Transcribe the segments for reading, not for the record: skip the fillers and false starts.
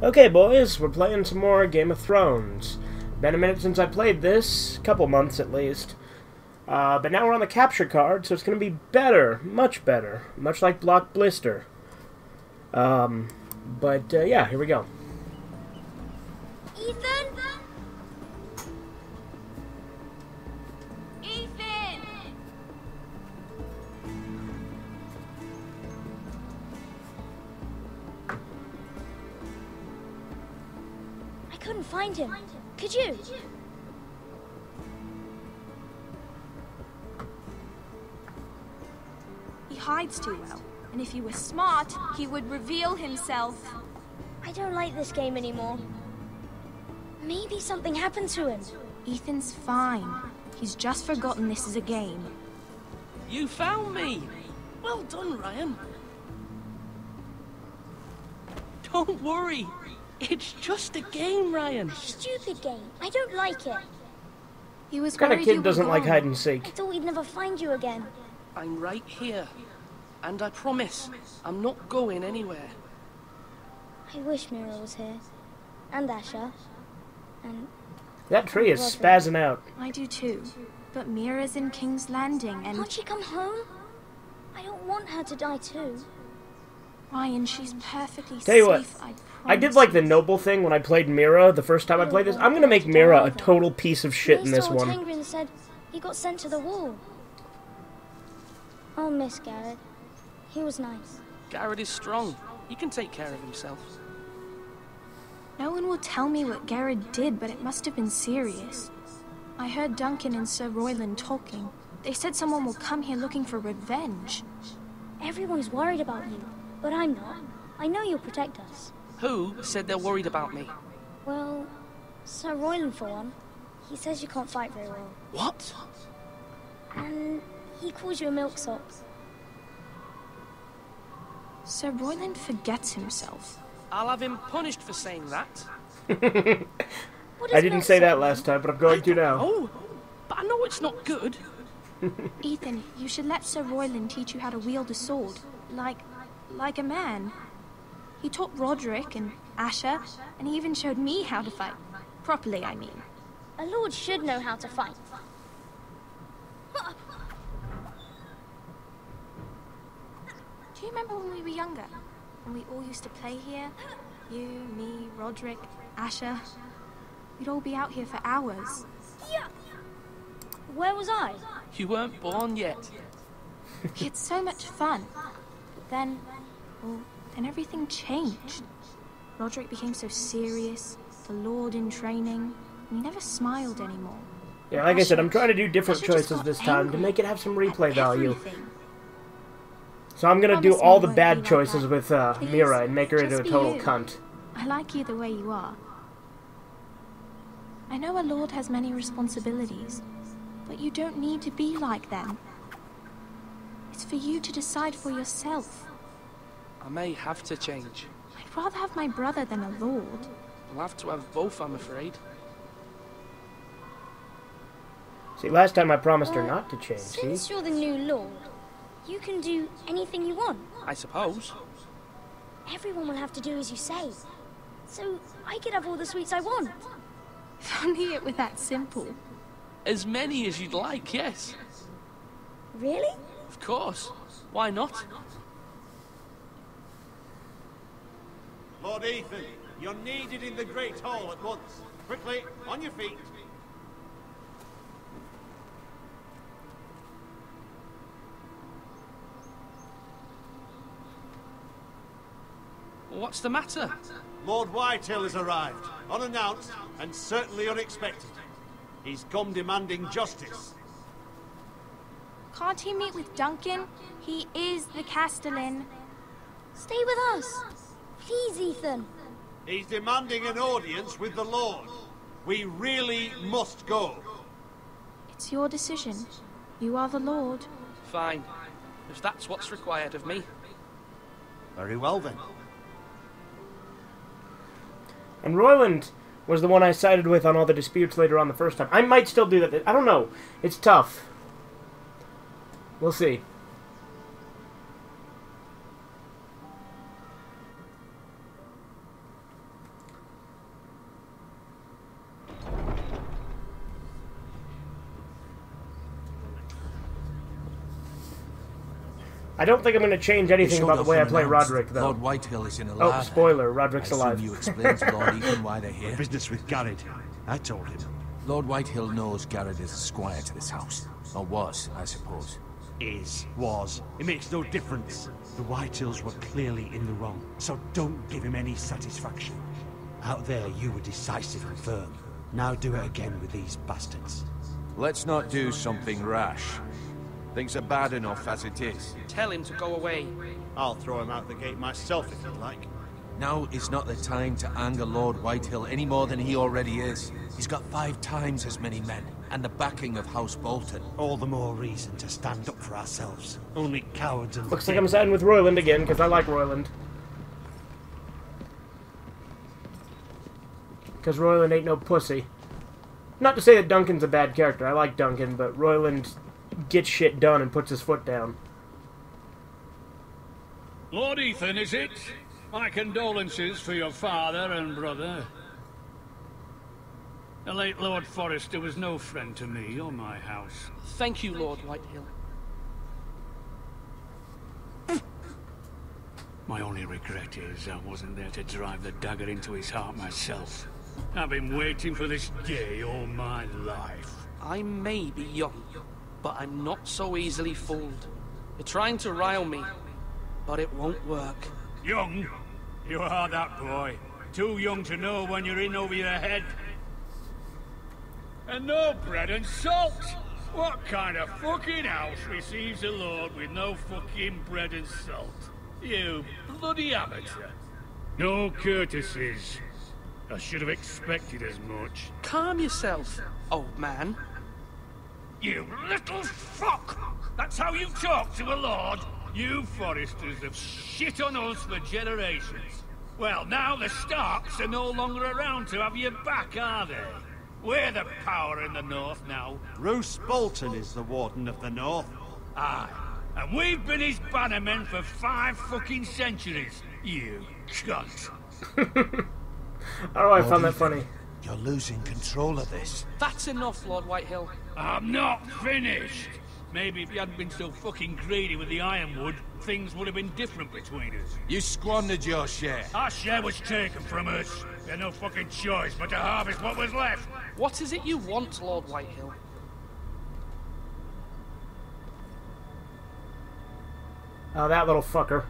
Okay, boys, we're playing some more Game of Thrones. Been a minute since I played this, couple months at least. But now we're on the capture card, so it's going to be better, much like Block Blister. Yeah, here we go. Ethan? Ethan! I couldn't find him. Could you? He hides too well, and if he were smart, he would reveal himself. I don't like this game anymore. Maybe something happened to him. Ethan's fine. He's just forgotten this is a game. You found me! Well done, Ryan. Don't worry. It's just a game, Ryan. Stupid game. I don't like it. He was What kind of worried kid you doesn't were like gone. hide and I seek? thought we'd never find you again. I'm right here. And I promise, I'm not going anywhere. I wish Mira was here. And Asher. And That tree is spazzing out. I do too. But Mira's in King's Landing, and can't she come home? I don't want her to die too. Ryan, she's perfectly Tell you safe. what, I I did like the noble thing when I played Mira the first time I played this. I'm gonna make Mira a total piece of shit in this one. Tengrin said he got sent to the wall. I'll miss Garrett. He was nice. Garrett is strong. He can take care of himself. No one will tell me what Garrett did, but it must have been serious. I heard Duncan and Sir Royland talking. They said someone will come here looking for revenge. Everyone's worried about you, but I'm not. I know you'll protect us. Who said they're worried about me? Well, Sir Royland for one. He says you can't fight very well. What? And he calls you a milksop. Sir Royland forgets himself. I'll have him punished for saying that. What I is didn't say that milksop? last time, but I'm going to now. Oh, but I know it's not good. Ethan, you should let Sir Royland teach you how to wield a sword. Like a man. He taught Roderick and Asher, and he even showed me how to fight. Properly, I mean. A lord should know how to fight. Do you remember when we were younger? When we all used to play here? You, me, Roderick, Asher. We'd all be out here for hours. Yeah. Where was I? You weren't born yet. We had so much fun. But then everything changed. Roderick became so serious, the Lord in training, and he never smiled anymore. Yeah, like I said, I'm trying to do different Asher just choices got this time to angry make it have some replay at value. everything. So I'm gonna do Promise me all you the won't bad be like choices that. with Please, Mira and make her into just a be total you. cunt. I like you the way you are. I know a lord has many responsibilities, but you don't need to be like them. It's for you to decide for yourself. I may have to change. I'd rather have my brother than a lord. I'll have to have both, I'm afraid. See, last time I promised her not to change, Since see? you're the new lord, you can do anything you want. I suppose. Everyone will have to do as you say. So I could have all the sweets I want. If only it were that simple. As many as you'd like, yes. Really? Of course. Why not? Lord Ethan, you're needed in the Great Hall at once. Quickly, on your feet. What's the matter? Lord Whitetail has arrived, unannounced and certainly unexpected. He's come demanding justice. Can't he meet with Duncan? He is the Castellan. Stay with us. Please, Ethan. He's demanding an audience with the Lord. We really must go. It's your decision. You are the lord. Fine. If that's what's required of me. Very well then. And Royland was the one I sided with on all the disputes later on the first time. I might still do that. I don't know. It's tough. We'll see. I don't think I'm going to change anything about the way I play Roderick, though. Lord Whitehill is in a Oh, spoiler, Roderick's alive. you explained to Lord Ethan why they're here. Business with Garrett. I told him. Lord Whitehill knows Garrett is a squire to this house. Or was, I suppose. Was. It makes no difference. The Whitehills were clearly in the wrong, so don't give him any satisfaction. Out there, you were decisive and firm. Now do it again with these bastards. Let's not do something rash. Things are bad enough as it is. Tell him to go away. I'll throw him out the gate myself if you'd like. Now is not the time to anger Lord Whitehill any more than he already is. He's got 5 times as many men, and the backing of House Bolton. All the more reason to stand up for ourselves. Only cowards and... Looks like I'm siding with Royland again, because I like Royland. Because Royland ain't no pussy. Not to say that Duncan's a bad character. I like Duncan, but Royland gets shit done and puts his foot down. Lord Ethan, is it? My condolences for your father and brother. The late Lord Forrester was no friend to me or my house. Thank you, Lord Whitehill. My only regret is I wasn't there to drive the dagger into his heart myself. I've been waiting for this day all my life. I may be young, but I'm not so easily fooled. You're trying to rile me, but it won't work. Young? You are that boy. Too young to know when you're in over your head. And no bread and salt! What kind of fucking house receives a lord with no fucking bread and salt? You bloody amateur. No courtesies. I should have expected as much. Calm yourself, old man. You little fuck! That's how you talk to a lord? You Forresters have shit on us for generations. Well, now the Starks are no longer around to have your back, are they? We're the power in the north now. Roose Bolton is the Warden of the North. Aye. And we've been his bannermen for 5 fucking centuries. You cunt. Oh, I found that funny. You're losing control of this. That's enough, Lord Whitehill. I'm not finished. Maybe if you hadn't been so fucking greedy with the ironwood, things would have been different between us. You squandered your share. Our share was taken from us. We had no fucking choice but to harvest what was left. What is it you want, Lord Whitehill? Oh, that little fucker.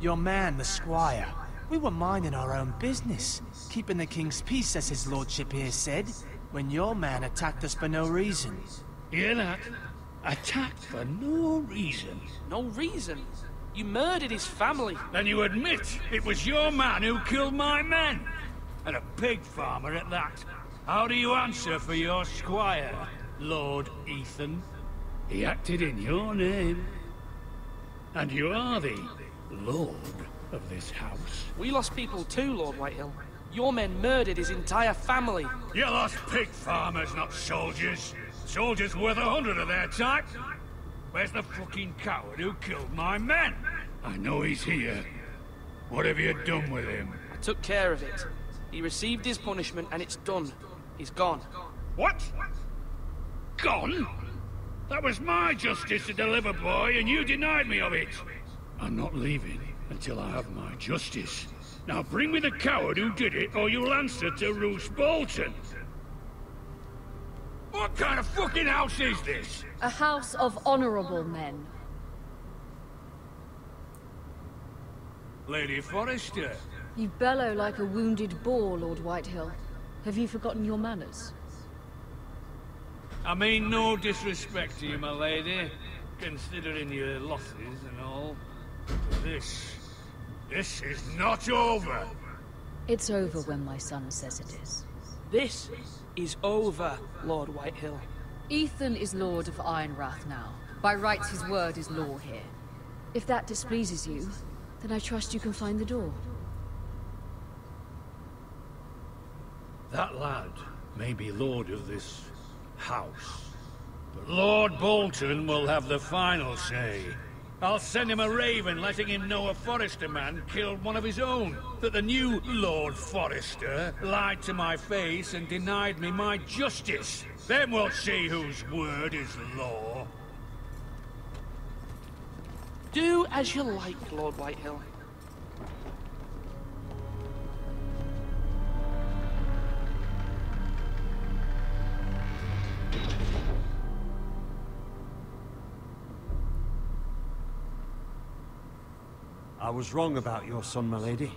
Your man, the squire. We were minding our own business, keeping the king's peace, as his lordship here said, when your man attacked us for no reason. Hear that? Attacked for no reason. No reason? You murdered his family. Then you admit it was your man who killed my men. And a pig farmer at that. How do you answer for your squire, Lord Ethan? He acted in your name. And you are the lord of this house. We lost people too, Lord Whitehill. Your men murdered his entire family. You lost pig farmers, not soldiers. Soldiers worth 100 of their type. Where's the fucking coward who killed my men? I know he's here. What have you done with him? I took care of it. He received his punishment and it's done. He's gone. What? Gone? That was my justice to deliver, boy, and you denied me of it. I'm not leaving until I have my justice. Now bring me the coward who did it, or you'll answer to Roose Bolton. What kind of fucking house is this? A house of honorable men. Lady Forrester. You bellow like a wounded boar, Lord Whitehill. Have you forgotten your manners? I mean no disrespect to you, my lady, considering your losses and all. But this is not over. It's over when my son says it is. This is over, Lord Whitehill. Ethan is Lord of Ironrath now. By rights, his word is law here. If that displeases you, then I trust you can find the door. That lad may be lord of this house, but Lord Bolton will have the final say. I'll send him a raven letting him know a Forrester man killed one of his own. That the new Lord Forrester lied to my face and denied me my justice. Then we'll see whose word is law. Do as you like, Lord Whitehill. I was wrong about your son, my lady.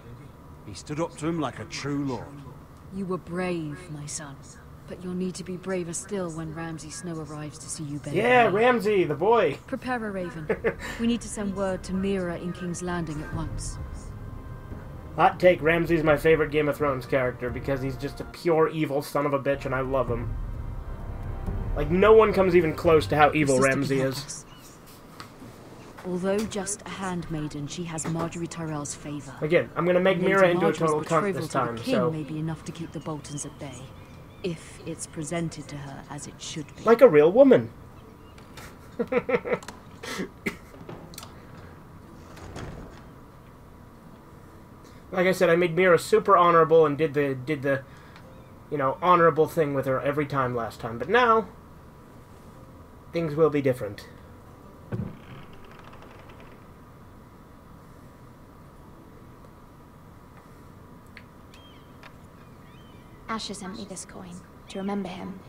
He stood up to him like a true lord. You were brave, my son. But you'll need to be braver still when Ramsay Snow arrives to see you better. Yeah, Ramsay, the boy. Prepare a raven. We need to send word to Mira in King's Landing at once. Hot take, Ramsay's my favorite Game of Thrones character because he's just a pure evil son of a bitch and I love him. Like, no one comes even close to how evil Ramsay is. Although just a handmaiden, she has Marjorie Tyrell's favor. Again, I'm gonna make Mira into a total cunt this time, to the king so... may be enough to keep the Boltons at bay. If it's presented to her as it should be. Like a real woman. Like I said, I made Mira super honorable and did the you know, honorable thing with her every time last time. But now, things will be different. Asher sent me this coin to remember him.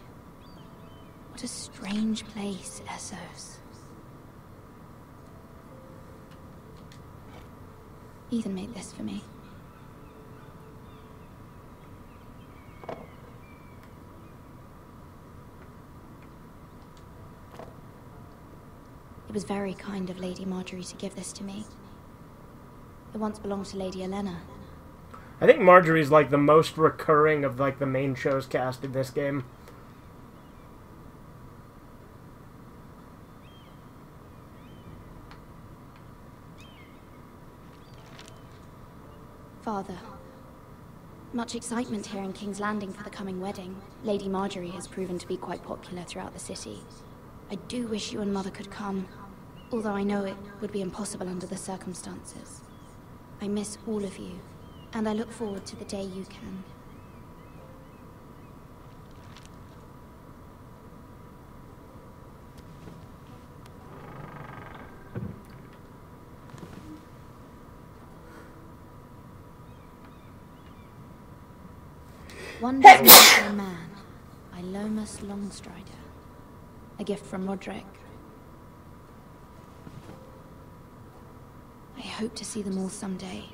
What a strange place, Essos. Ethan made this for me. It was very kind of Lady Marjorie to give this to me. It once belonged to Lady Elena. I think Marjorie's like the most recurring of like the main show's cast in this game. Father, much excitement here in King's Landing for the coming wedding. Lady Marjorie has proven to be quite popular throughout the city. I do wish you and Mother could come, although I know it would be impossible under the circumstances. I miss all of you, and I look forward to the day you can. One visit for a man, Ilomus Longstrider. A gift from Roderick. I hope to see them all someday.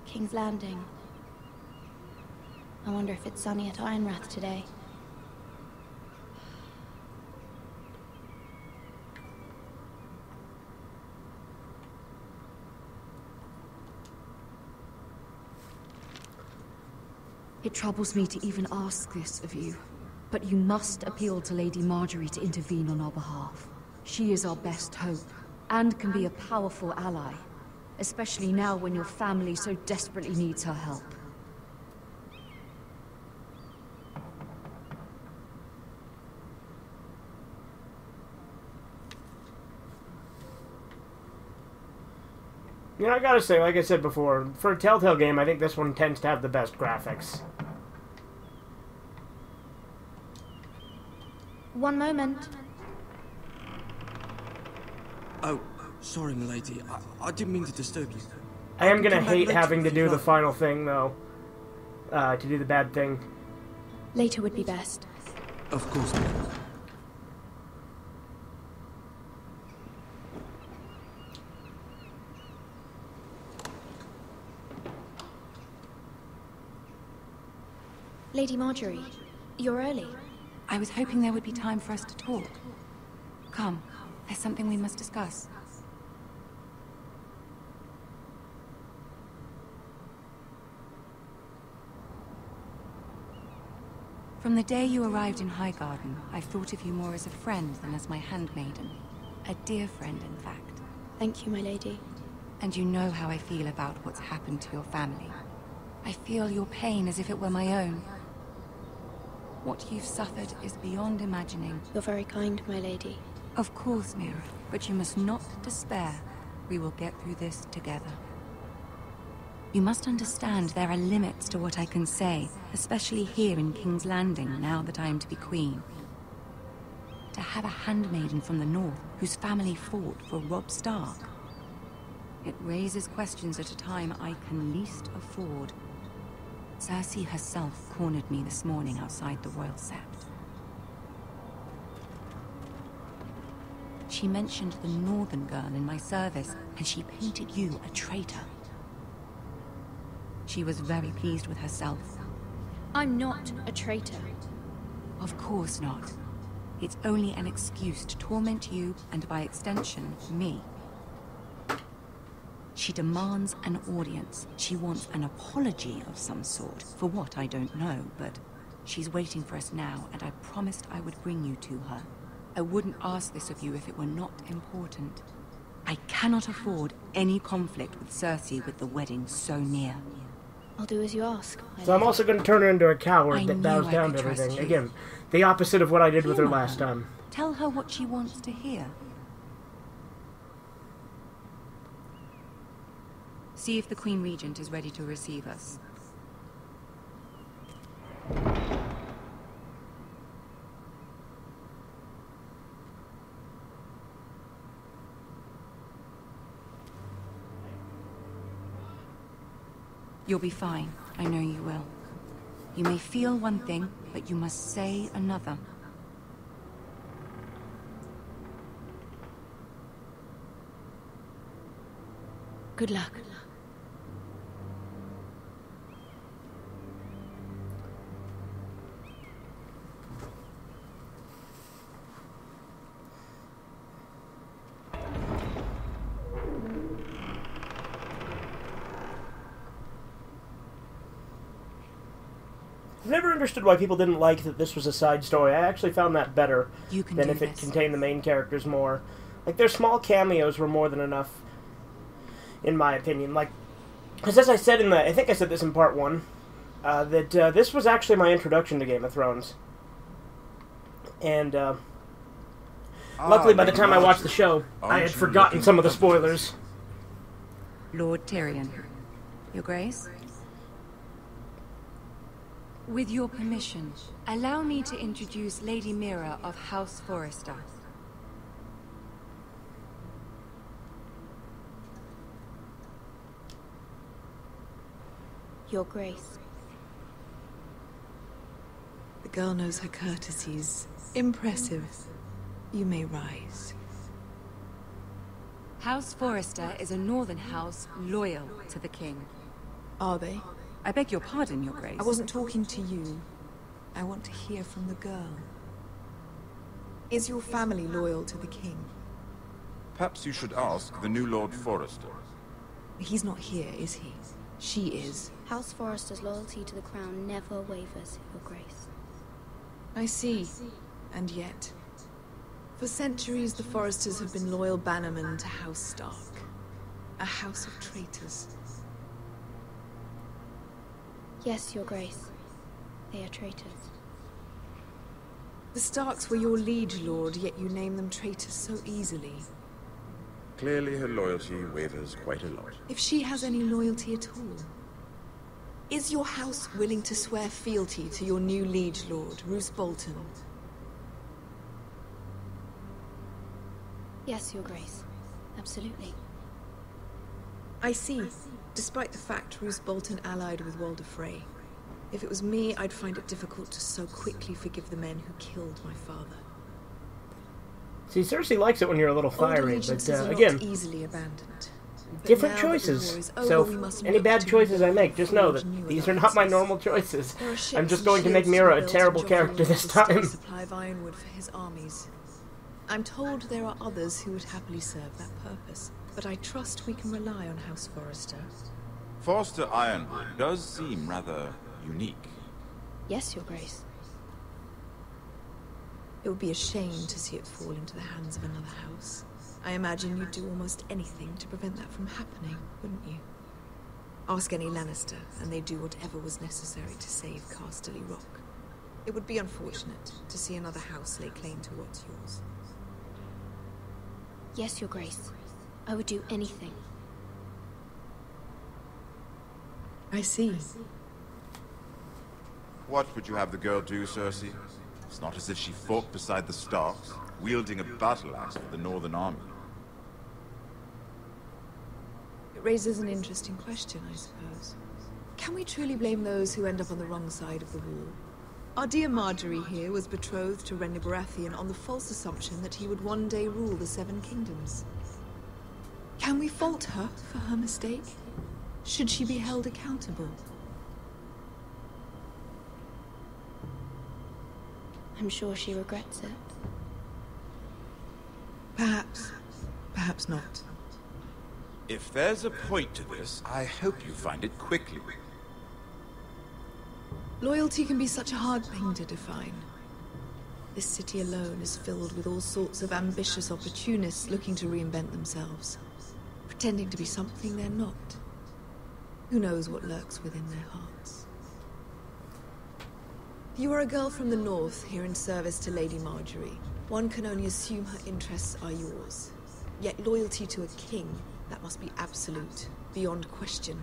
King's Landing. I wonder if it's sunny at Ironrath today. It troubles me to even ask this of you, but you must appeal to Lady Marjorie to intervene on our behalf. She is our best hope, and can be a powerful ally, especially now when your family so desperately needs her help. You know, I gotta say, like I said before, for a Telltale game, I think this one tends to have the best graphics. One moment. Oh, sorry, milady. I didn't mean to disturb you. I am gonna hate having to do the final thing, though. To do the bad thing. Later would be best. Of course, milady. Lady Marjorie, you're early. I was hoping there would be time for us to talk. Come, there's something we must discuss. From the day you arrived in Highgarden, I've thought of you more as a friend than as my handmaiden. A dear friend, in fact. Thank you, my lady. And you know how I feel about what's happened to your family. I feel your pain as if it were my own. What you've suffered is beyond imagining. You're very kind, my lady. Of course, Mira, but you must not despair. We will get through this together. You must understand there are limits to what I can say, especially here in King's Landing, now that I am to be queen. To have a handmaiden from the north whose family fought for Robb Stark. It raises questions at a time I can least afford. Cersei herself cornered me this morning outside the Royal Sept. She mentioned the northern girl in my service, and she painted you a traitor. She was very pleased with herself. I'm not a traitor. Of course not. It's only an excuse to torment you, and by extension, me. She demands an audience. She wants an apology of some sort. For what, I don't know, but she's waiting for us now, and I promised I would bring you to her. I wouldn't ask this of you if it were not important. I cannot afford any conflict with Cersei with the wedding so near. I'll do as you ask. So I'm also going to turn her into a coward that bows down to everything. Again, the opposite of what I did with her last time. Tell her what she wants to hear. See if the Queen Regent is ready to receive us. You'll be fine. I know you will. You may feel one thing, but you must say another. Good luck. I've never understood why people didn't like that this was a side story. I actually found that better than if it contained the main characters more. Like, their small cameos were more than enough, in my opinion. Like, because as I said in the... I think I said this in part 1, that this was actually my introduction to Game of Thrones. And, luckily by the time I watched the show, I had forgotten some of the spoilers. Lord Tyrion. Your Grace? With your permission, allow me to introduce Lady Mira of House Forrester. Your Grace. The girl knows her courtesies. Impressive. You may rise. House Forrester is a northern house loyal to the king. Are they? I beg your pardon, Your Grace. I wasn't talking to you. I want to hear from the girl. Is your family loyal to the king? Perhaps you should ask the new Lord Forrester. He's not here, is he? She is. House Forrester's loyalty to the crown never wavers, Your Grace. I see. And yet, for centuries the Forresters have been loyal bannermen to House Stark. A house of traitors. Yes, Your Grace. They are traitors. The Starks were your liege lord, yet you name them traitors so easily. Clearly her loyalty wavers quite a lot. If she has any loyalty at all. Is your house willing to swear fealty to your new liege lord, Roose Bolton? Yes, Your Grace. Absolutely. I see. Despite the fact Roose Bolton allied with Walder Frey. If it was me, I'd find it difficult to so quickly forgive the men who killed my father. See, Cersei likes it when you're a little fiery, but again, easily abandoned. different choices. So, any bad choices I make, just know that these are not my normal choices. I'm just going to make Mira a terrible character this time. Supply of ironwood for his armies. I'm told there are others who would happily serve that purpose, but I trust we can rely on House Forrester. Forrester Ironwood does seem rather unique. Yes, Your Grace. It would be a shame to see it fall into the hands of another house. I imagine you'd do almost anything to prevent that from happening, wouldn't you? Ask any Lannister, and they'd do whatever was necessary to save Casterly Rock. It would be unfortunate to see another house lay claim to what's yours. Yes, Your Grace. I would do anything. I see. What would you have the girl do, Cersei? It's not as if she fought beside the Starks, wielding a battle axe for the Northern Army. It raises an interesting question, I suppose. Can we truly blame those who end up on the wrong side of the wall? Our dear Marjorie here was betrothed to Renly Baratheon on the false assumption that he would one day rule the Seven Kingdoms. Can we fault her for her mistake? Should she be held accountable? I'm sure she regrets it. Perhaps. Perhaps not. If there's a point to this, I hope you find it quickly. Loyalty can be such a hard thing to define. This city alone is filled with all sorts of ambitious opportunists looking to reinvent themselves, pretending to be something they're not. Who knows what lurks within their hearts? You are a girl from the north, here in service to Lady Marjorie. One can only assume her interests are yours. Yet loyalty to a king, that must be absolute, beyond question.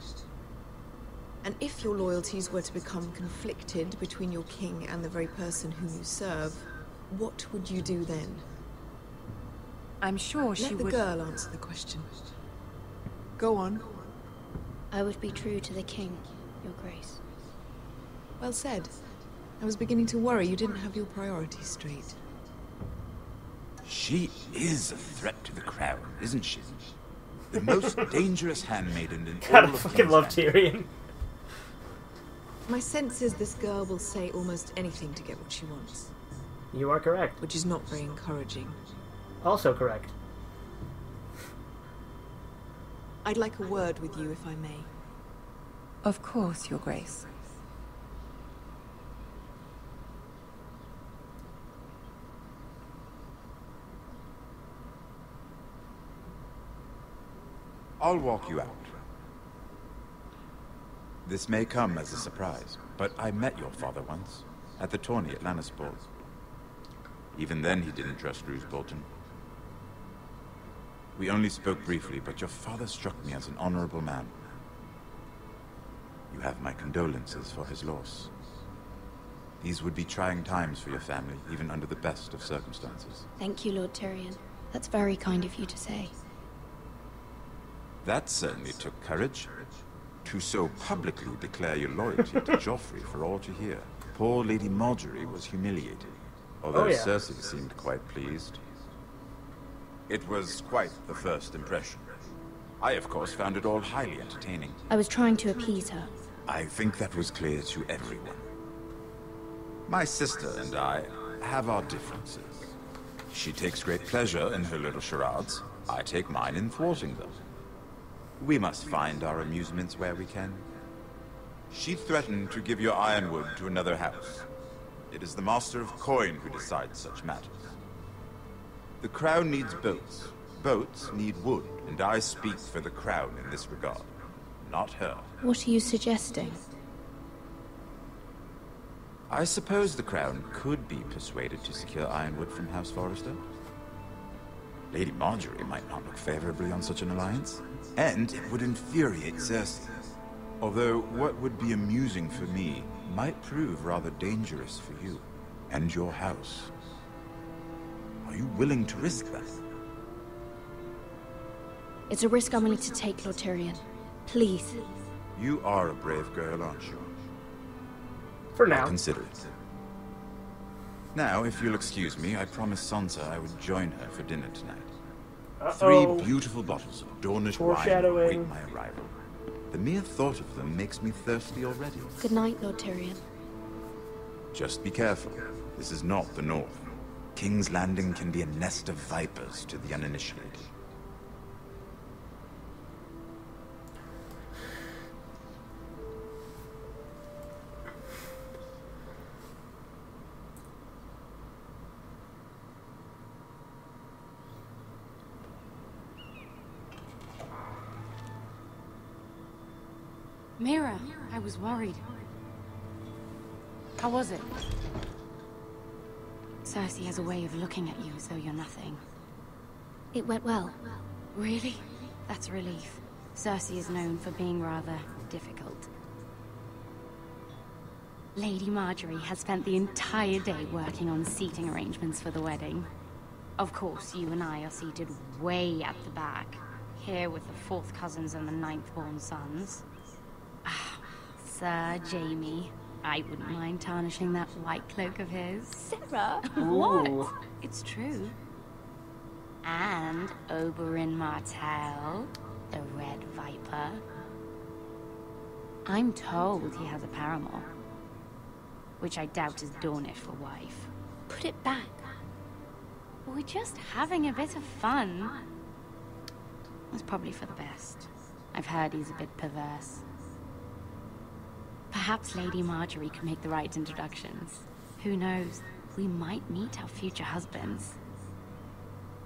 And if your loyalties were to become conflicted between your king and the very person whom you serve, what would you do then? I'm sure she would... Let the girl answer the question. Go on. I would be true to the king, Your Grace. Well said. I was beginning to worry you didn't have your priorities straight. She is a threat to the crown, isn't she? The most dangerous handmaiden in God, all I of fucking love King's Tyrion. My sense is this girl will say almost anything to get what she wants. You are correct. Which is not very encouraging. Also correct. I'd like a word with you, if I may. Of course, Your Grace. I'll walk you out. This may come as a surprise, but I met your father once, at the tourney at Lannisport. Even then he didn't trust Roose Bolton. We only spoke briefly, but your father struck me as an honorable man. You have my condolences for his loss. These would be trying times for your family, even under the best of circumstances. Thank you, Lord Tyrion. That's very kind of you to say. That certainly took courage. To so publicly declare your loyalty to Joffrey for all to hear. Poor Lady Marjorie was humiliated, although Cersei seemed quite pleased. It was quite the first impression. I, of course, found it all highly entertaining. I was trying to appease her. I think that was clear to everyone. My sister and I have our differences. She takes great pleasure in her little charades. I take mine in thwarting them. We must find our amusements where we can. She threatened to give your ironwood to another house. It is the Master of Coin who decides such matters. The crown needs boats. Boats need wood, and I speak for the crown in this regard, not her. What are you suggesting? I suppose the crown could be persuaded to secure ironwood from House Forrester. Lady Marjorie might not look favorably on such an alliance, and it would infuriate Cersei. Although what would be amusing for me might prove rather dangerous for you and your house. Are you willing to risk that? It's a risk I'm willing to take, Lord Tyrion. Please. You are a brave girl, aren't you? For now. I'll consider it. Now, if you'll excuse me, I promised Sansa I would join her for dinner tonight. 3 beautiful bottles of Dornish wine await my arrival. The mere thought of them makes me thirsty already. Good night, Lord Tyrion. Just be careful. This is not the North. King's Landing can be a nest of vipers to the uninitiated. Mira, I was worried. How was it? Cersei has a way of looking at you as though you're nothing. It went well. Really? That's a relief. Cersei is known for being rather difficult. Lady Marjorie has spent the entire day working on seating arrangements for the wedding. Of course, you and I are seated way at the back, here with the 4th cousins and the 9th-born sons. Ah, Sir Jaime. I wouldn't mind tarnishing that white cloak of his. Sarah? What? It's true. And Oberyn Martell, the Red Viper. I'm told he has a paramour, which I doubt is Dornish for wife. Put it back. We're just having a bit of fun. It's probably for the best. I've heard he's a bit perverse. Perhaps Lady Marjorie can make the right introductions. Who knows? We might meet our future husbands.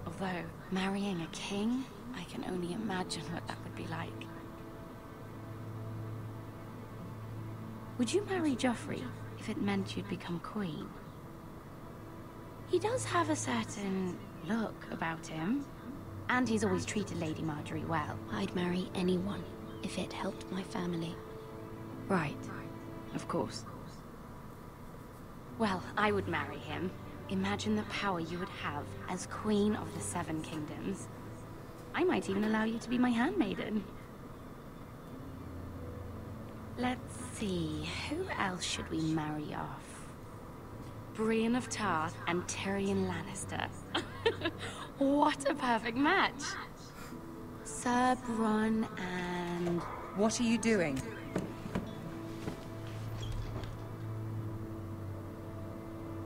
Although, marrying a king, I can only imagine what that would be like. Would you marry Joffrey if it meant you'd become queen? He does have a certain look about him, and he's always treated Lady Marjorie well. I'd marry anyone if it helped my family. Right. Of course. Well, I would marry him. Imagine the power you would have as Queen of the 7 Kingdoms. I might even allow you to be my handmaiden. Let's see, who else should we marry off? Brienne of Tarth and Tyrion Lannister. What a perfect match! Sir Bronn and... What are you doing?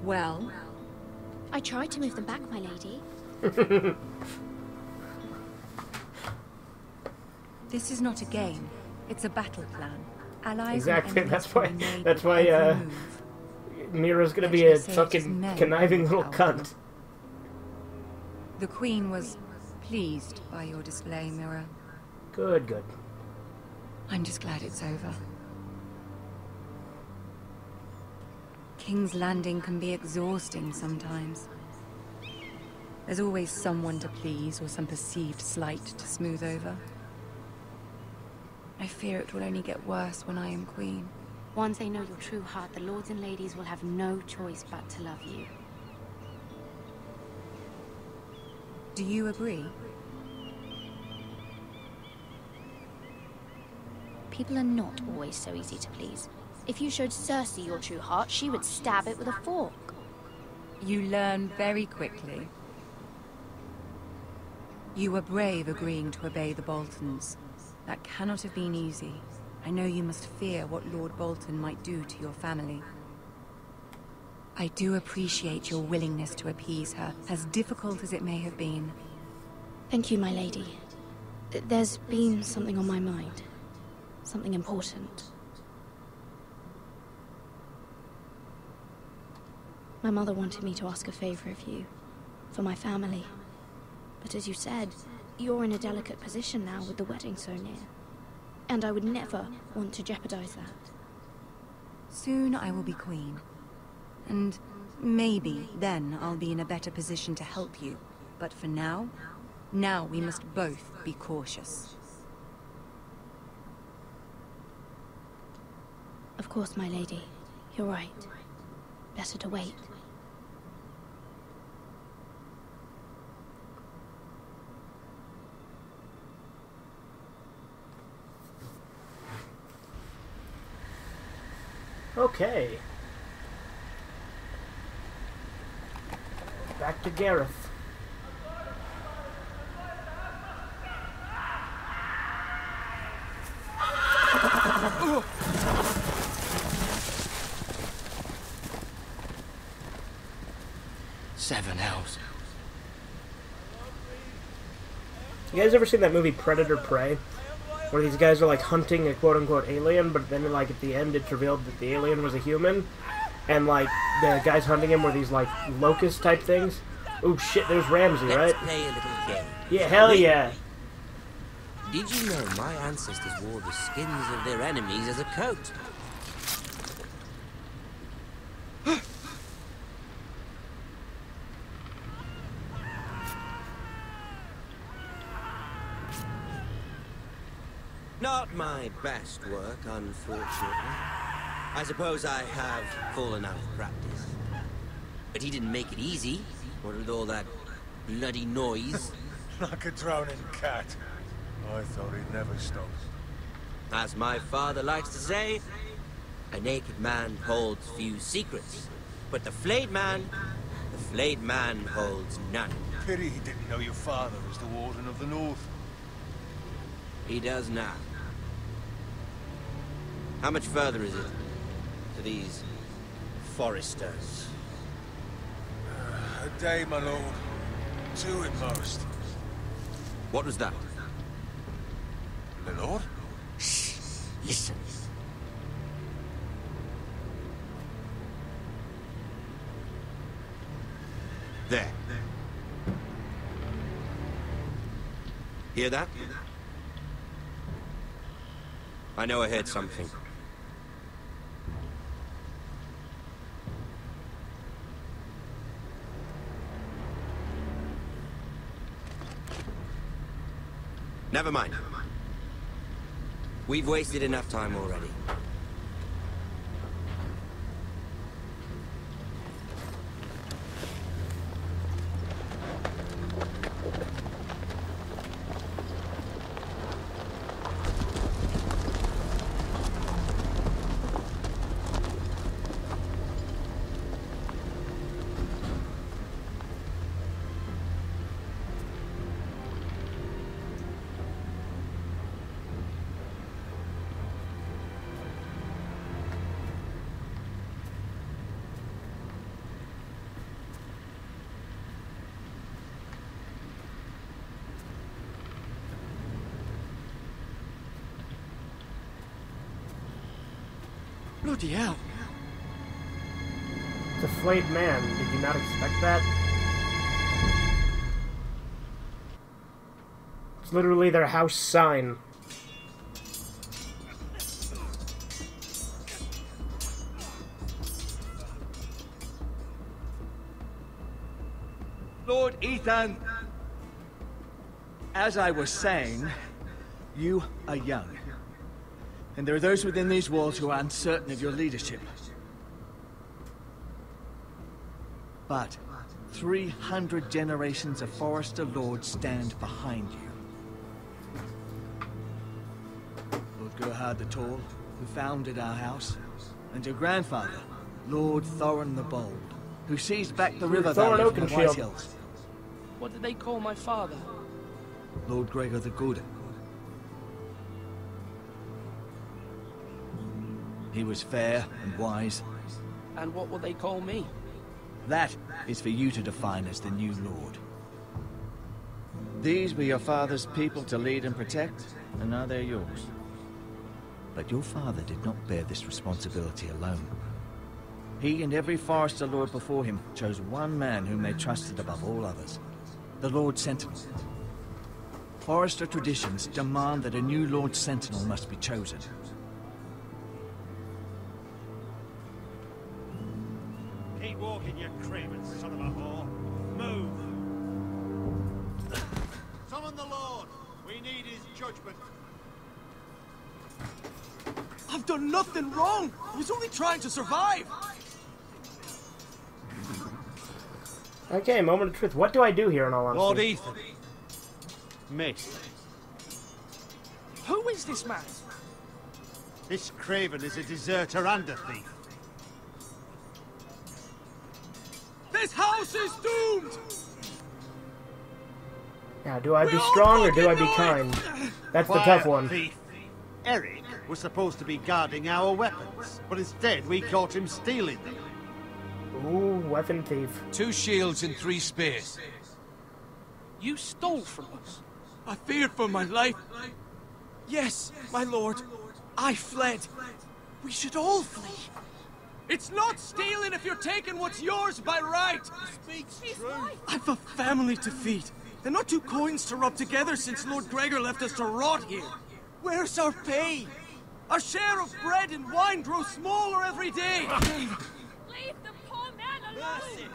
Well? I tried to move them back, my lady. This is not a game. It's a battle plan. Allies exactly. That's why Mira's gonna be a fucking conniving little cunt. The Queen was pleased by your display, Mira. Good, good. I'm just glad it's over. King's Landing can be exhausting sometimes. There's always someone to please or some perceived slight to smooth over. I fear it will only get worse when I am queen. Once they know your true heart, the lords and ladies will have no choice but to love you. Do you agree? People are not always so easy to please. If you showed Cersei your true heart, she would stab it with a fork. You learn very quickly. You were brave agreeing to obey the Boltons. That cannot have been easy. I know you must fear what Lord Bolton might do to your family. I do appreciate your willingness to appease her, as difficult as it may have been. Thank you, my lady. There's been something on my mind. Something important. My mother wanted me to ask a favor of you, for my family. But as you said, you're in a delicate position now with the wedding so near. And I would never want to jeopardize that. Soon I will be queen. And maybe then I'll be in a better position to help you. But for now we must both be cautious. Of course, my lady. You're right. Better to wait. Okay. Back to Gareth. Seven hells. You guys ever seen that movie Predator Prey? Where these guys are like hunting a quote-unquote alien, but then like at the end it's revealed that the alien was a human, and like the guys hunting him were these like locust type things. Oh shit, there's Ramsay, right? Let's play a little game. Yeah, hell yeah. Did you know my ancestors wore the skins of their enemies as a coat? Not my best work, unfortunately. I suppose I have fallen out of practice. But he didn't make it easy, what with all that bloody noise. Like a drowning cat. I thought he'd never stop. As my father likes to say, a naked man holds few secrets. But the flayed man holds none. Pity he didn't know your father was the Warden of the North. He does now. How much further is it to these foresters? A day, my lord. 2 at most. What was that? My lord? Shh. Listen. There. Hear that? I know I heard something. Never mind. We've wasted enough time already. Bloody hell. The flayed man. Did you not expect that? It's literally their house sign. Lord Ethan, as I was saying, you are young. And there are those within these walls who are uncertain of your leadership. But 300 generations of Forester Lords stand behind you. Lord Gerhard the Tall, who founded our house, and your grandfather, Lord Thorin the Bold, who seized back the river valley from the White Hills. What did they call my father? Lord Gregor the Good. He was fair and wise. And what will they call me? That is for you to define as the new lord. These were your father's people to lead and protect, and now they're yours. But your father did not bear this responsibility alone. He and every Forester Lord before him chose one man whom they trusted above all others. The Lord Sentinel. Forester traditions demand that a new Lord Sentinel must be chosen. Keep walking, you craven son of a whore. Move! Summon the Lord! We need his judgment. I've done nothing wrong! I was only trying to survive! Okay, moment of truth. What do I do here in all honesty? Lord Ethan. Missed. Who is this man? This craven is a deserter and a thief. This house is doomed! Now, do I be strong or do I be kind? That's the tough one. Thief. Eric was supposed to be guarding our weapons, but instead we caught him stealing them. Ooh, weapon thief. 2 shields and 3 spears. You stole from us. I feared for my life. Yes, my lord. I fled. We should all flee. It's not stealing if you're taking what's yours by right. He speaks true. I've a family to feed. They're not 2 coins to rub together since Lord Gregor left us to rot here. Where's our pay? Our share of bread and wine grows smaller every day. Leave the poor man alone!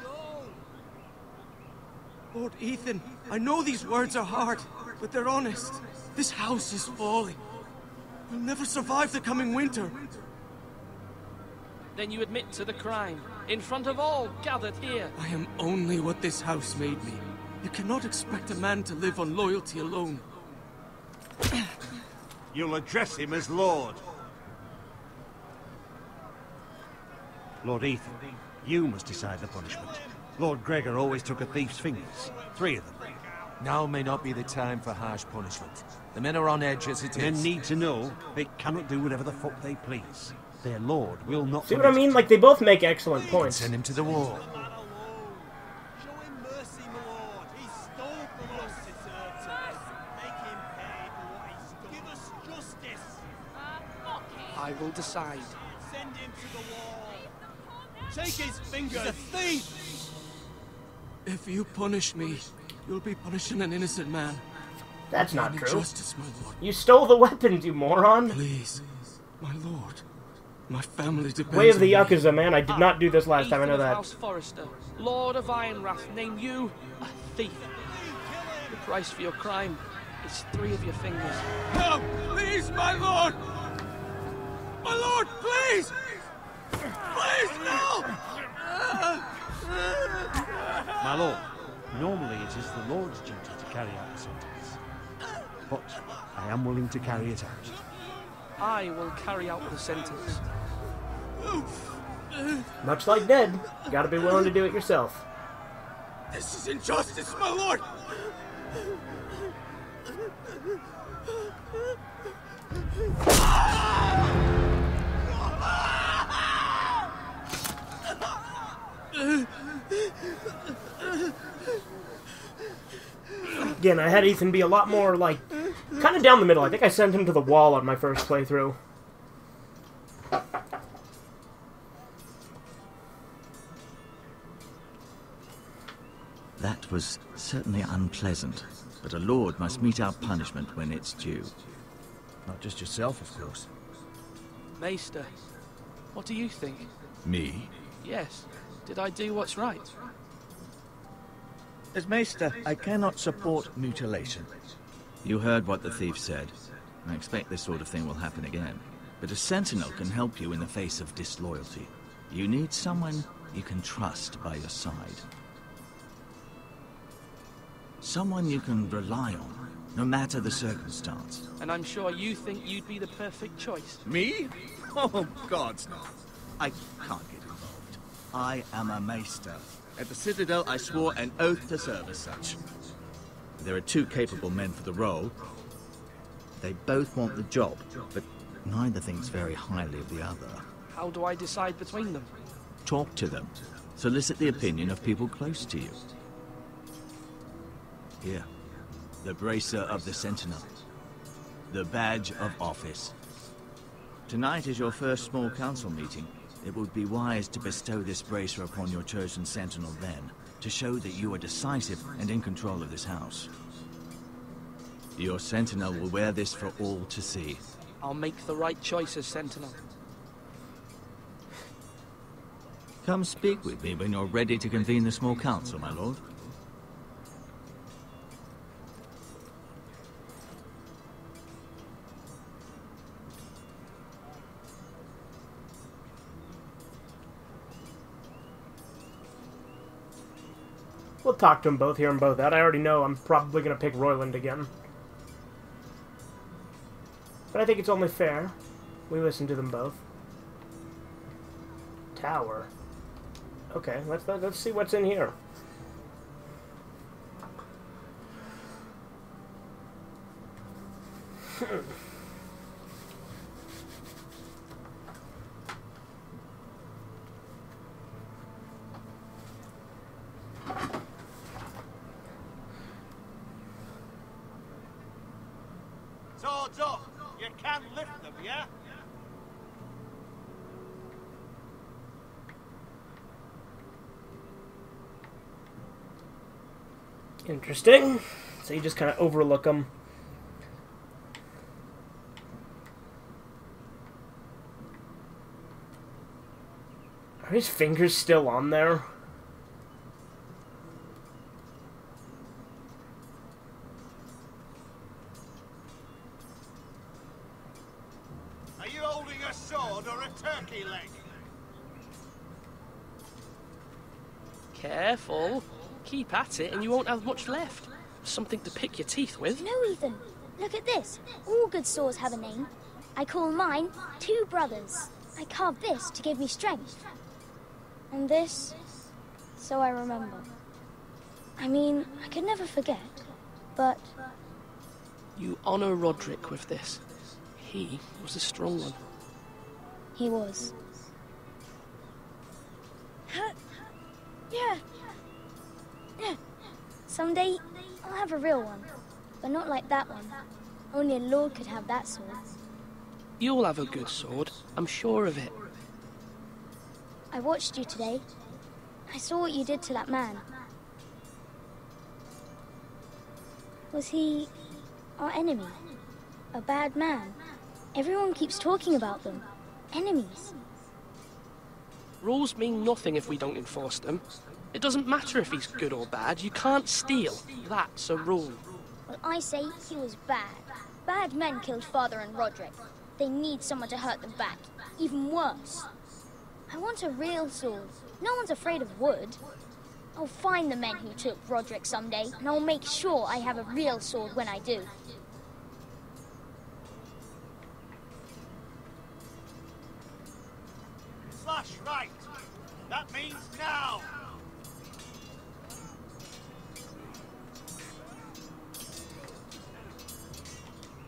Lord Ethan, I know these words are hard, but they're honest. This house is falling. We'll never survive the coming winter. Then you admit to the crime, in front of all gathered here. I am only what this house made me. You cannot expect a man to live on loyalty alone. You'll address him as Lord. Lord Ethan, you must decide the punishment. Lord Gregor always took a thief's fingers. 3 of them. Now may not be the time for harsh punishment. The men are on edge as it is. Men need to know they cannot do whatever the fuck they please. Their lord will not... See what I mean? Like, they both make excellent points. Send him to the wall. I will decide. Send him to the wall. Take his fingers. He's a thief. If you punish me, you'll be punishing an innocent man. That's not true. Justice, my lord. You stole the weapons, you moron. Please, my lord. My family depends Way of the on me. Yakuza, man. I did not do this last time, I know that. House Forrester, Lord of Ironwrath, name you a thief. The price for your crime is 3 of your fingers. No, please, my lord. My lord, please. Please, no. My lord, normally it is the Lord's duty to carry out the sentence. But I am willing to carry it out. I will carry out the sentence. Much like Ned, you gotta be willing to do it yourself. This is injustice, my lord. Again, I had Ethan be a lot more, like, kind of down the middle. I think I sent him to the wall on my first playthrough. That was certainly unpleasant, but a lord must mete out punishment when it's due. Not just yourself, of course. Maester, what do you think? Me? Yes. Did I do what's right? As Maester, I cannot support mutilation. You heard what the thief said. I expect this sort of thing will happen again. But a sentinel can help you in the face of disloyalty. You need someone you can trust by your side. Someone you can rely on, no matter the circumstance. And I'm sure you think you'd be the perfect choice. Me? Oh, God's no. I can't get involved. I am a Maester. At the Citadel, I swore an oath to serve as such. There are 2 capable men for the role. They both want the job, but neither thinks very highly of the other. How do I decide between them? Talk to them. Solicit the opinion of people close to you. Here, the bracer of the Sentinel. The badge of office. Tonight is your first small council meeting. It would be wise to bestow this bracer upon your chosen sentinel then, to show that you are decisive and in control of this house. Your sentinel will wear this for all to see. I'll make the right choice as sentinel. Come speak with me when you're ready to convene the small council, my lord. We'll talk to them both, hear them both out. I already know I'm probably going to pick Royland again. But I think it's only fair. We listen to them both. Tower. Okay, let's see what's in here. Swords up! You can lift them, yeah? Interesting. So you just kind of overlook them. Are his fingers still on there? turkey leg. Careful. Keep at it and you won't have much left. Something to pick your teeth with. No, Ethan. Look at this. All good swords have a name. I call mine Two Brothers. I carved this to give me strength. And this, so I remember. I mean, I could never forget, but... You honor Roderick with this. He was a strong one. He was. Yeah. Someday, I'll have a real one. But not like that one. Only a lord could have that sword. You'll have a good sword. I'm sure of it. I watched you today. I saw what you did to that man. Was he our enemy? A bad man? Everyone keeps talking about them. Enemies. Rules mean nothing if we don't enforce them. It doesn't matter if he's good or bad. You can't steal. That's a rule. Well, I say he was bad. Bad men killed Father and Roderick. They need someone to hurt them back. Even worse. I want a real sword. No one's afraid of wood. I'll find the men who took Roderick someday, and I'll make sure I have a real sword when I do. Slash right. That means now.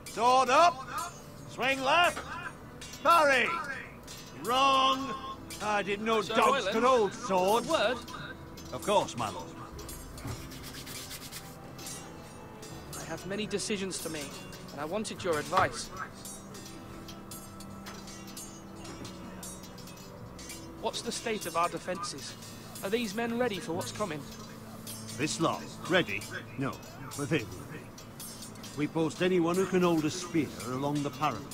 Sword up. Swing left. Parry. Wrong. I didn't know Sir dogs Royland, could hold swords. A word? Of course, my lord. I have many decisions to make, and I wanted your advice. What's the state of our defences? Are these men ready for what's coming? This lot, ready? No, but they will be. We post anyone who can hold a spear along the parallel,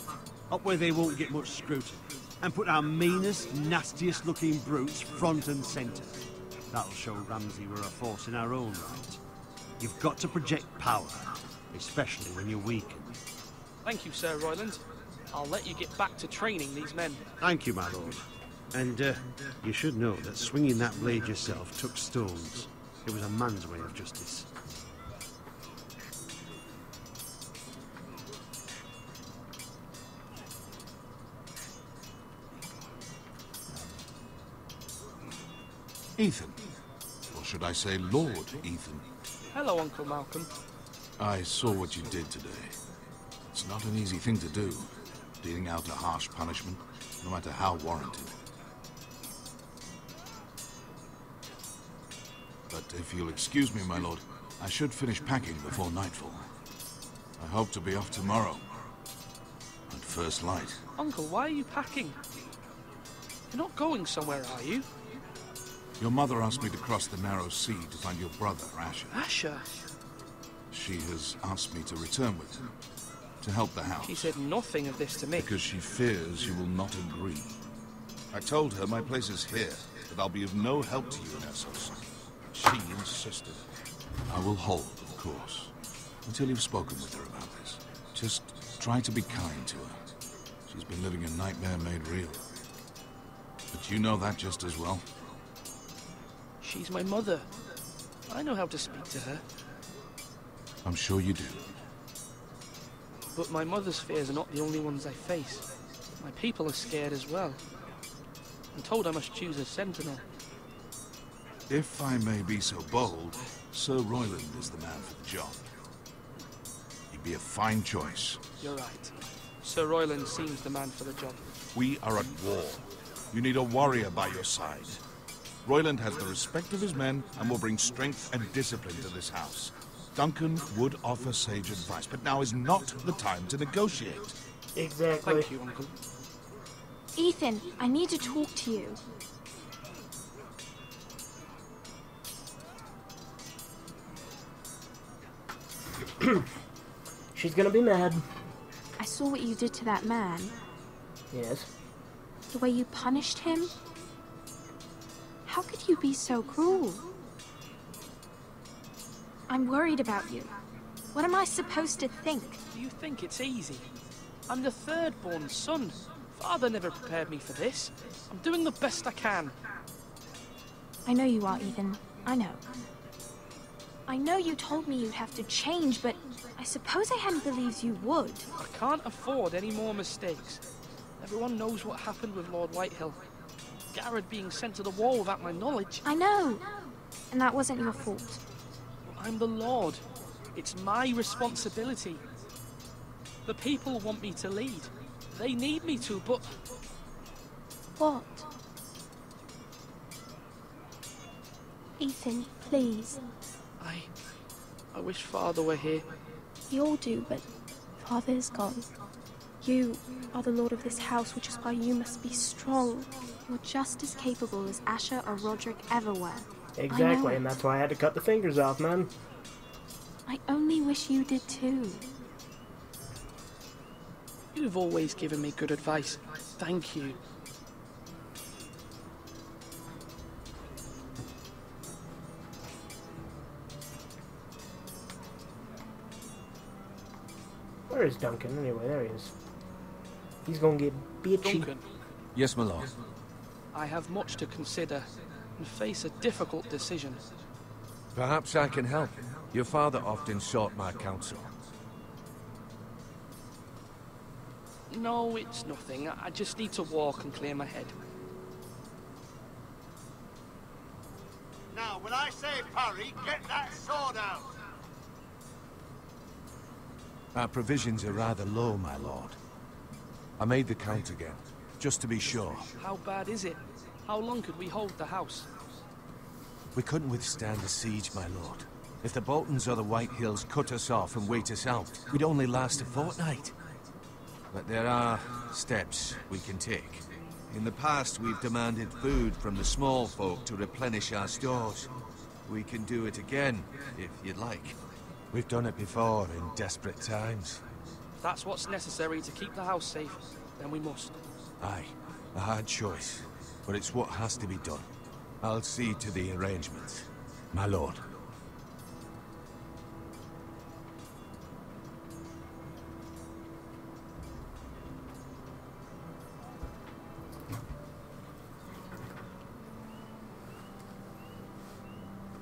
up where they won't get much scrutiny, and put our meanest, nastiest looking brutes front and centre. That'll show Ramsay we're a force in our own right. You've got to project power, especially when you're weakened. Thank you, Sir Royland. I'll let you get back to training these men. Thank you, my lord. And, you should know that swinging that blade yourself took stones. It was a man's way of justice. Ethan. Or should I say Lord Ethan? Hello, Uncle Malcolm. I saw what you did today. It's not an easy thing to do, dealing out a harsh punishment, no matter how warranted. But if you'll excuse me, my lord, I should finish packing before nightfall. I hope to be off tomorrow. At first light. Uncle, why are you packing? You're not going somewhere, are you? Your mother asked me to cross the narrow sea to find your brother, Asher. Asher? She has asked me to return with him, to help the house. She said nothing of this to me. Because she fears you will not agree. I told her my place is here, that I'll be of no help to you in Essos. She insisted. I will hold, of course, until you've spoken with her about this. Just try to be kind to her. She's been living a nightmare made real. But you know that just as well. She's my mother. I know how to speak to her. I'm sure you do. But my mother's fears are not the only ones I face. My people are scared as well. I'm told I must choose a sentinel. If I may be so bold, Sir Royland is the man for the job. He'd be a fine choice. You're right. Sir Royland seems the man for the job. We are at war. You need a warrior by your side. Royland has the respect of his men and will bring strength and discipline to this house. Duncan would offer sage advice, but now is not the time to negotiate. Exactly. Thank you, Uncle. Ethan, I need to talk to you. She's gonna be mad. I saw what you did to that man. Yes. The way you punished him. How could you be so cruel? I'm worried about you. What am I supposed to think? Do you think it's easy? I'm the third-born son. Father never prepared me for this. I'm doing the best I can. I know you are, Ethan. I know. I know you told me you'd have to change, but I suppose I hadn't believed you would. I can't afford any more mistakes. Everyone knows what happened with Lord Whitehill. Garrett being sent to the wall without my knowledge. I know. And that wasn't your fault. I'm the Lord. It's my responsibility. The people want me to lead. They need me to, but... What? Ethan, please. I wish Father were here. We all do, but Father is gone. You are the lord of this house, which is why you must be strong. You're just as capable as Asher or Roderick ever were. Exactly, and that's why I had to cut the fingers off, man. I only wish you did too. You've always given me good advice. Thank you. Where is Duncan anyway? There he is. He's gonna get bitchy. Duncan. Yes, my lord. I have much to consider and face a difficult decision. Perhaps I can help. Your father often sought my counsel. No, it's nothing. I just need to walk and clear my head. Now, when I say parry, get that sword out! Our provisions are rather low, my lord. I made the count again, just to be sure. How bad is it? How long could we hold the house? We couldn't withstand the siege, my lord. If the Boltons or the Whitehills cut us off and wait us out, we'd only last a fortnight. But there are steps we can take. In the past, we've demanded food from the small folk to replenish our stores. We can do it again, if you'd like. We've done it before in desperate times. If that's what's necessary to keep the house safe, then we must. Aye, a hard choice, but it's what has to be done. I'll see to the arrangements, my lord.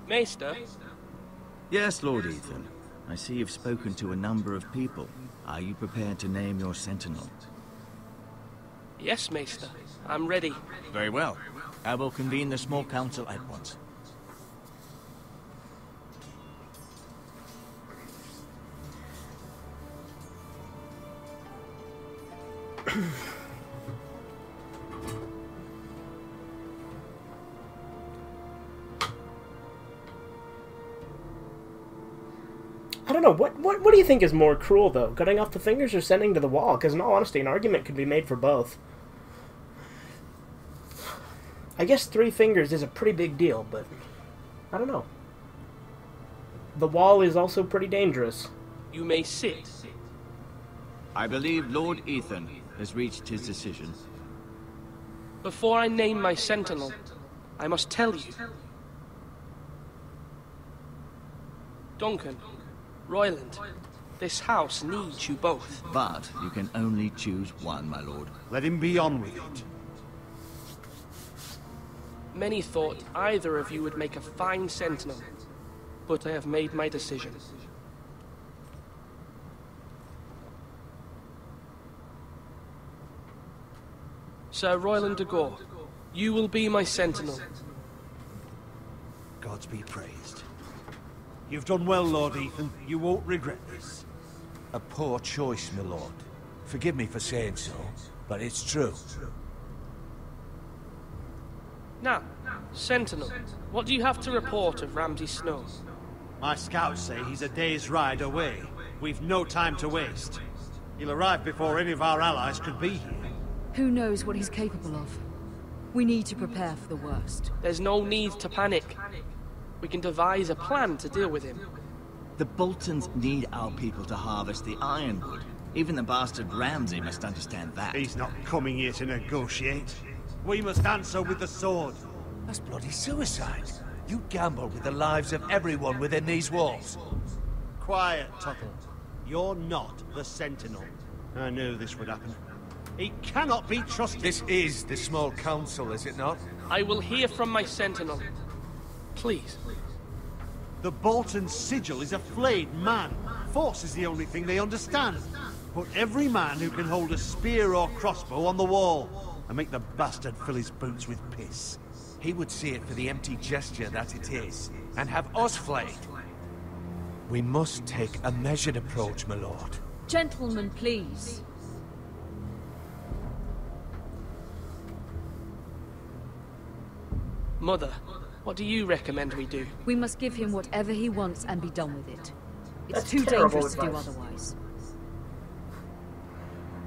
Maester? Yes, Lord Ethan. I see you've spoken to a number of people. Are you prepared to name your sentinel? Yes, Maester. I'm ready. Very well. I will convene the small council at once. I don't know, what do you think is more cruel, though? Cutting off the fingers or sending to the wall? Because in all honesty, an argument could be made for both. I guess 3 fingers is a pretty big deal, but I don't know. The wall is also pretty dangerous. You may sit. I believe Lord Ethan has reached his decision. Before I name my sentinel, I must tell you. Duncan, Royland, this house needs you both. But you can only choose one, my lord. Let him be on with it. Many thought either of you would make a fine sentinel, but I have made my decision. Sir Royland de Gore, you will be my sentinel. Gods be praised. You've done well, Lord Ethan. You won't regret this. A poor choice, my lord. Forgive me for saying so, but it's true. Now, Sentinel, what do you have to report of Ramsay Snow? My scouts say he's a day's ride away. We've no time to waste. He'll arrive before any of our allies could be here. Who knows what he's capable of? We need to prepare for the worst. There's no need to panic. We can devise a plan to deal with him. The Boltons need our people to harvest the ironwood. Even the bastard Ramsay must understand that. He's not coming here to negotiate. We must answer with the sword. That's bloody suicide. You gamble with the lives of everyone within these walls. Quiet, Tuttle. You're not the Sentinel. I knew this would happen. He cannot be trusted. This is the small council, is it not? I will hear from my sentinel. Please. The Bolton sigil is a flayed man. Force is the only thing they understand. Put every man who can hold a spear or crossbow on the wall, and make the bastard fill his boots with piss. He would see it for the empty gesture that it is, and have us flayed. We must take a measured approach, my lord. Gentlemen, please. Mother, what do you recommend we do? We must give him whatever he wants and be done with it. It's That's too terrible dangerous to do advice. otherwise.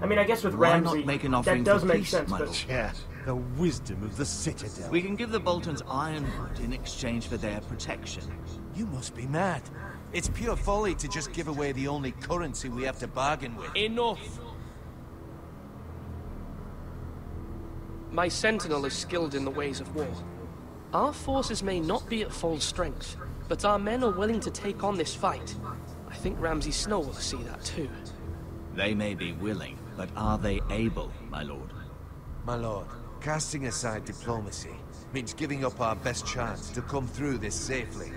I mean, I guess with Why Ramsay, not make an that offering does for make peace, sense, my but... lord? Yeah, the wisdom of the Citadel. We can give the Boltons ironwood in exchange for their protection. You must be mad. It's pure folly to just give away the only currency we have to bargain with. Enough! My sentinel is skilled in the ways of war. Our forces may not be at full strength, but our men are willing to take on this fight. I think Ramsay Snow will see that too. They may be willing, but are they able, my lord? My lord, casting aside diplomacy means giving up our best chance to come through this safely.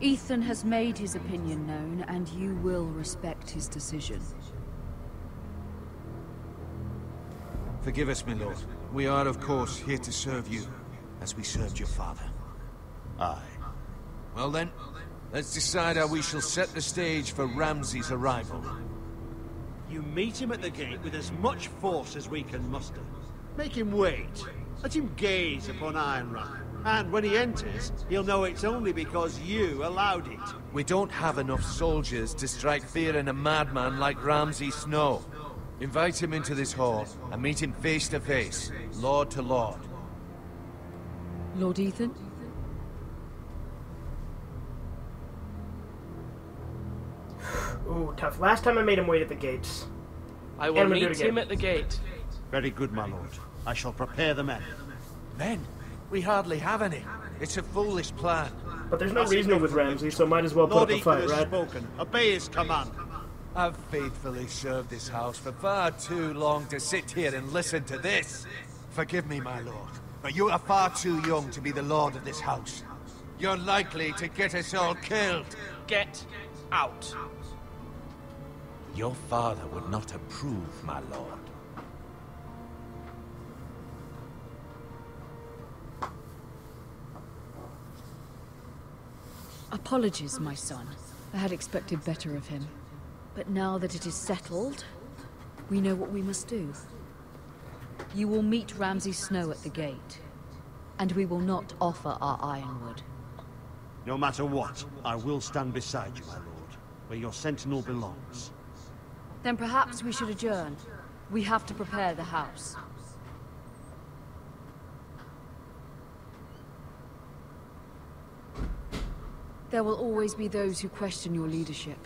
Ethan has made his opinion known, and you will respect his decision. Forgive us, my lord. We are, of course, here to serve you, as we served your father. Aye. Well then, let's decide how we shall set the stage for Ramsay's arrival. You meet him at the gate with as much force as we can muster. Make him wait. Let him gaze upon Ironrath. And when he enters, he'll know it's only because you allowed it. We don't have enough soldiers to strike fear in a madman like Ramsay Snow. Invite him into this hall, and meet him face to face, lord to lord. Lord Ethan? Ooh, tough. Last time I made him wait at the gates. I will meet him at the gate. Very good, my lord. I shall prepare the men. Men? We hardly have any. It's a foolish plan. But there's no reasoning with Ramsay, so might as well put up a fight, right? Spoken. Obey his command. I've faithfully served this house for far too long to sit here and listen to this. Forgive me, my lord, but you are far too young to be the lord of this house. You're likely to get us all killed. Get out. Your father would not approve, my lord. Apologies, my son. I had expected better of him. But now that it is settled, we know what we must do. You will meet Ramsay Snow at the gate, and we will not offer our ironwood. No matter what, I will stand beside you, my lord, where your sentinel belongs. Then perhaps we should adjourn. We have to prepare the house. There will always be those who question your leadership,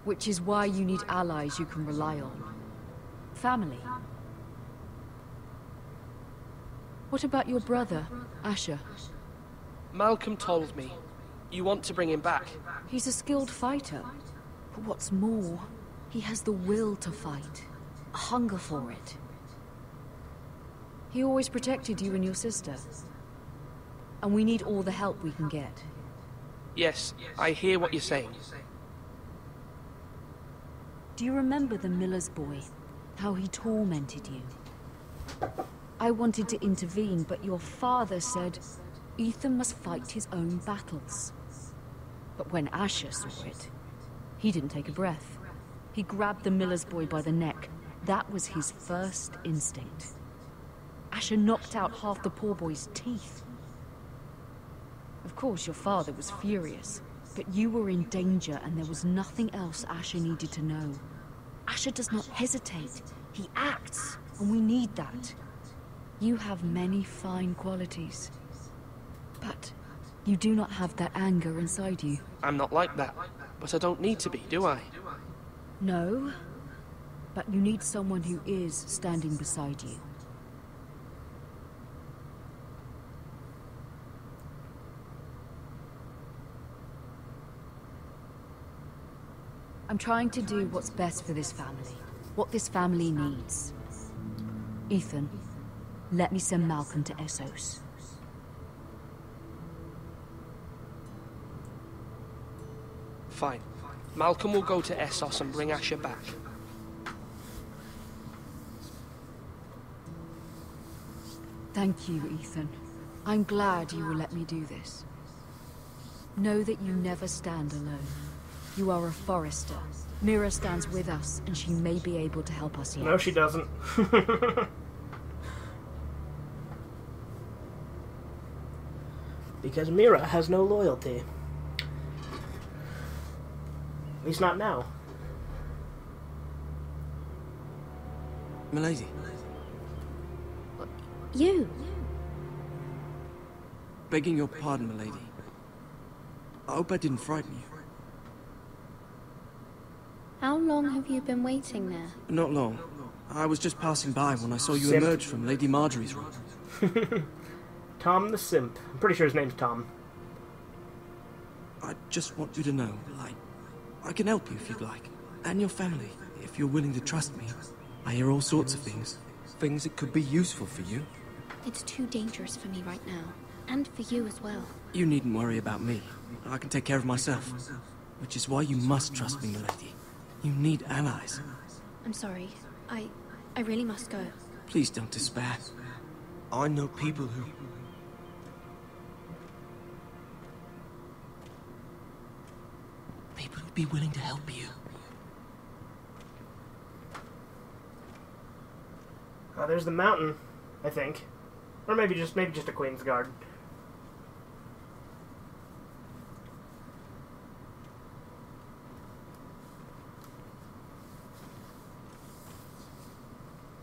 which is why you need allies you can rely on. Family. What about your brother, Asher? Malcolm told me. You want to bring him back? He's a skilled fighter. But what's more, he has the will to fight. A hunger for it. He always protected you and your sister. And we need all the help we can get. Yes, I hear what you're saying. Do you remember the miller's boy? How he tormented you? I wanted to intervene, but your father said Ethan must fight his own battles. But when Asher saw it, he didn't take a breath. He grabbed the miller's boy by the neck. That was his first instinct. Asher knocked out half the poor boy's teeth. Of course, your father was furious, but you were in danger and there was nothing else Asher needed to know. Asher does not hesitate. He acts, and we need that. You have many fine qualities, but you do not have that anger inside you. I'm not like that, but I don't need to be, do I? No, but you need someone who is standing beside you. I'm trying to do what's best for this family, what this family needs. Ethan, let me send Malcolm to Essos. Fine. Malcolm will go to Essos and bring Asher back. Thank you, Ethan. I'm glad you will let me do this. Know that you never stand alone. You are a Forrester. Mira stands with us, and she may be able to help us yet. No, she doesn't. Because Mira has no loyalty. At least not now. Milady. You? Begging your pardon, milady. I hope I didn't frighten you. How long have you been waiting there? Not long. I was just passing by when I saw you Simp. emerge from Lady Marjorie's room. Tom the Simp. I'm pretty sure his name's Tom. I just want you to know, I can help you if you'd like. And your family, if you're willing to trust me. I hear all sorts of things. Things that could be useful for you. It's too dangerous for me right now. And for you as well. You needn't worry about me. I can take care of myself. Which is why you must trust me, milady. You need allies. I'm sorry. I really must go. Please don't despair. I know people who... People who'd be willing to help you. Oh, there's the mountain, I think. Or maybe just a Queen's Guard.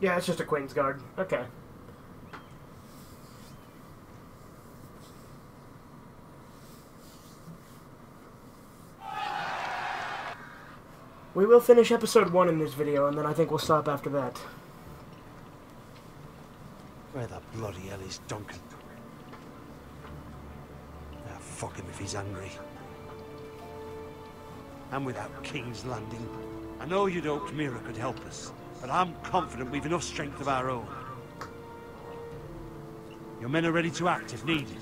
Yeah, it's just a Queen's Guard. Okay. We will finish episode 1 in this video, and then I think we'll stop after that. Where the bloody hell is Duncan? Ah, fuck him if he's angry. And without King's Landing, I know you'd hoped Mira could help us, but I'm confident we've enough strength of our own. Your men are ready to act if needed.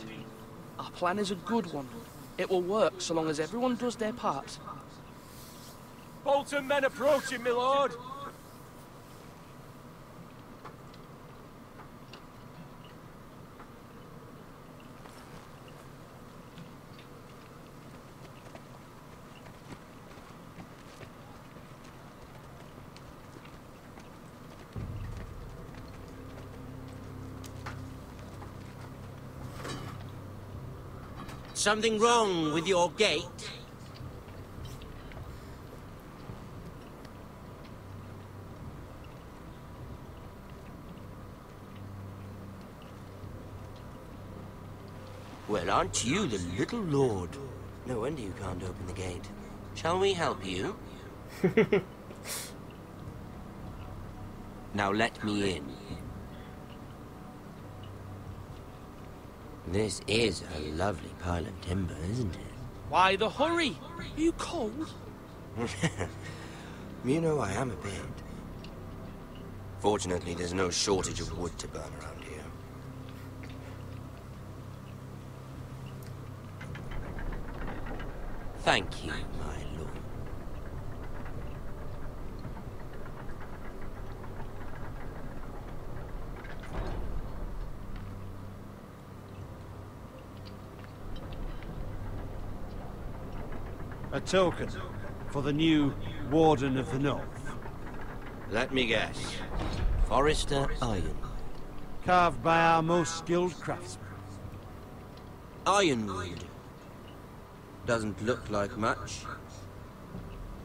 Our plan is a good one. It will work so long as everyone does their part. Bolton men approaching, my lord! Something wrong with your gate? Well, aren't you the little lord? No wonder you can't open the gate. Shall we help you? Now let me in. This is a lovely pile of timber, isn't it? Why the hurry? Are you cold? You know I am a bit. Fortunately, there's no shortage of wood to burn around here. Thank you, my lord. A token for the new Warden of the North. Let me guess. Forrester iron. Carved by our most skilled craftsmen. Ironwood. Doesn't look like much.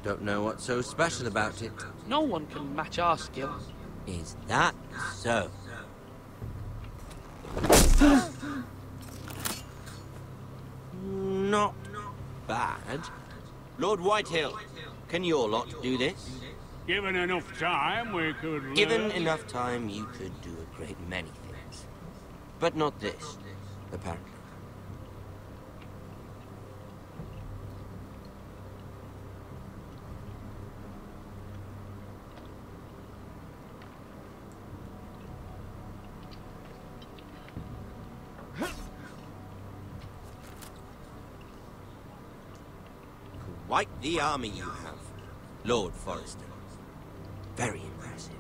Don't know what's so special about it. No one can match our skill. Is that so? Not bad. Lord Whitehill, can your lot do this? Given enough time, we could... Given enough time, you could do a great many things. But not this, apparently. Quite the army you have, Lord Forrester. Very impressive.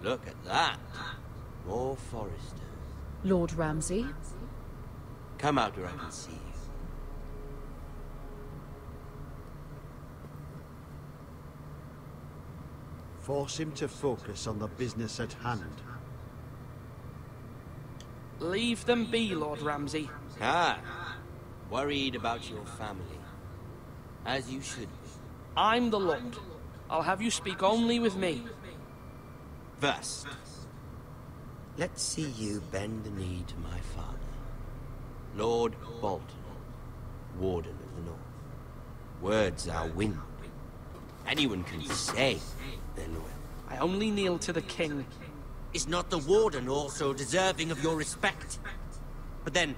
Look at that. More Forresters. Lord Ramsay? Come out where I can see you. Force him to focus on the business at hand. Leave them be, Lord Ramsay. Ah, worried about your family. As you should be. I'm the Lord. I'll have you speak only with me. First, let's see you bend the knee to my father, Lord Bolton, Warden of the North. Words are wind. Anyone can say they're loyal. I only kneel to the king. Is not the Warden also deserving of your respect? But then,